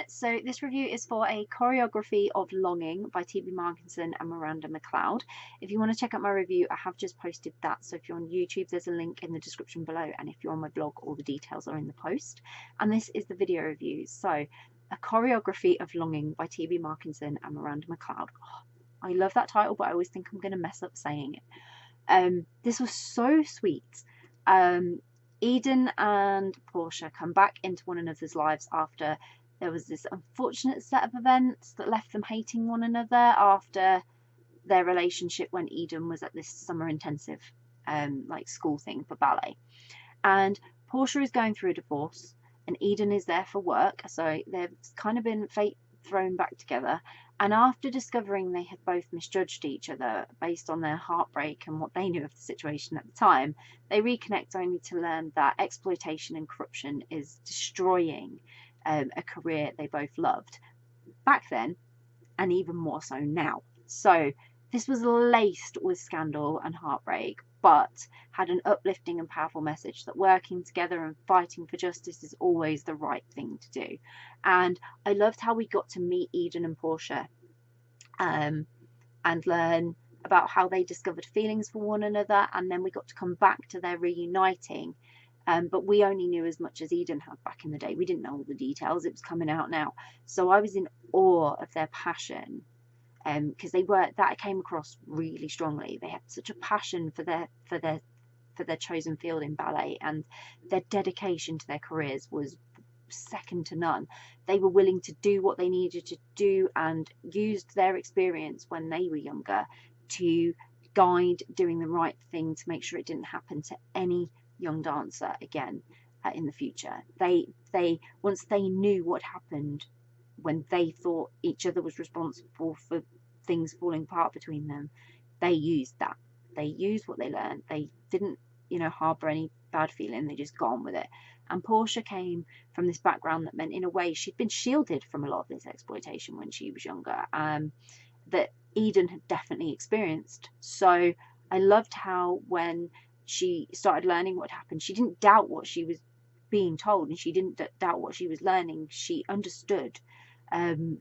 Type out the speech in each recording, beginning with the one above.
So this review is for a Choreography of Longing by TB Markinson and Miranda MacLeod. If you want to check out my review, I have just posted that. So if you're on YouTube, there's a link in the description below. And if you're on my blog, all the details are in the post. And this is the video review. So A Choreography of Longing by TB Markinson and Miranda MacLeod. Oh, I love that title, but I always think I'm going to mess up saying it. This was so sweet. Eden and Portia come back into one another's lives after there was this unfortunate set of events that left them hating one another after their relationship when Eden was at this summer intensive like school thing for ballet. And Portia is going through a divorce and Eden is there for work, so they've kind of been fate thrown back together. And after discovering they had both misjudged each other based on their heartbreak and what they knew of the situation at the time, they reconnect only to learn that exploitation and corruption is destroying a career they both loved back then, and even more so now. So this was laced with scandal and heartbreak, but had an uplifting and powerful message that working together and fighting for justice is always the right thing to do. And I loved how we got to meet Eden and Portia and learn about how they discovered feelings for one another, and then we got to come back to their reuniting. But we only knew as much as Eden had back in the day. We didn't know all the details. It was coming out now. So I was in awe of their passion, because that came across really strongly. They had such a passion for their chosen field in ballet, and their dedication to their careers was second to none. They were willing to do what they needed to do and used their experience when they were younger to guide doing the right thing to make sure it didn't happen to any young dancer again in the future. They once they knew what happened when they thought each other was responsible for things falling apart between them, they used that. They used what they learned. They didn't, harbor any bad feeling. They just got on with it. And Portia came from this background that meant, in a way, she'd been shielded from a lot of this exploitation when she was younger, that Eden had definitely experienced. So I loved how when she started learning what happened, she didn't doubt what she was being told, and she didn't doubt what she was learning. She understood. And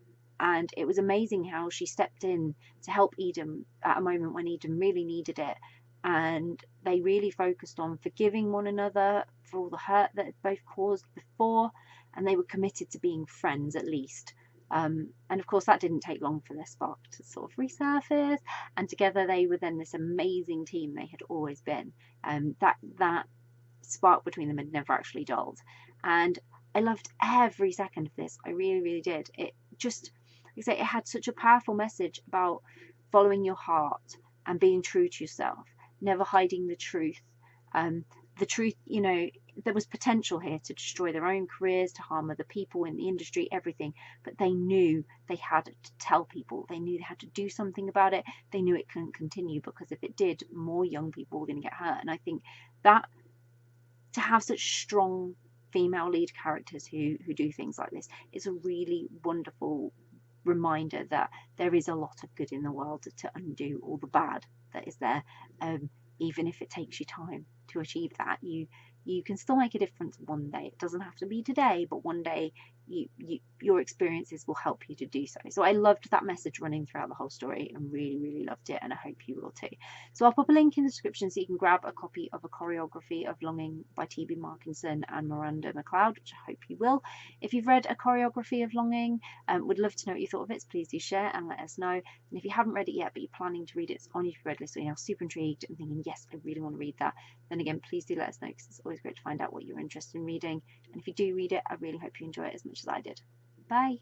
it was amazing how she stepped in to help Eden at a moment when Eden really needed it. And they really focused on forgiving one another for all the hurt that had both caused before, and they were committed to being friends at least. And of course that didn't take long for their spark to sort of resurface, and together they were then this amazing team they had always been. That spark between them had never actually dulled, and I loved every second of this. I really, really did. It just, like I say, it had such a powerful message about following your heart and being true to yourself, never hiding the truth. The truth, there was potential here to destroy their own careers, to harm other people in the industry, everything. But they knew they had to tell people. They knew they had to do something about it. They knew it couldn't continue, because if it did, more young people were going to get hurt. And I think that to have such strong female lead characters who do things like this is a really wonderful reminder that there is a lot of good in the world to undo all the bad that is there. Even if it takes you time to achieve that, you can still make a difference one day. It doesn't have to be today, but one day your experiences will help you to do so. So I loved that message running throughout the whole story, and really, really loved it, and I hope you will too. So I'll pop a link in the description so you can grab a copy of A Choreography of Longing by TB Markinson and Miranda MacLeod, which I hope you will. If you've read A Choreography of Longing, would love to know what you thought of it, so please do share and let us know. And if you haven't read it yet, but you're planning to read it, it's on your read list, so you're now super intrigued and thinking, yes, I really want to read that, then again, please do let us know, because it's always great to find out what you're interested in reading. And if you do read it, I really hope you enjoy it as much as I did. Bye.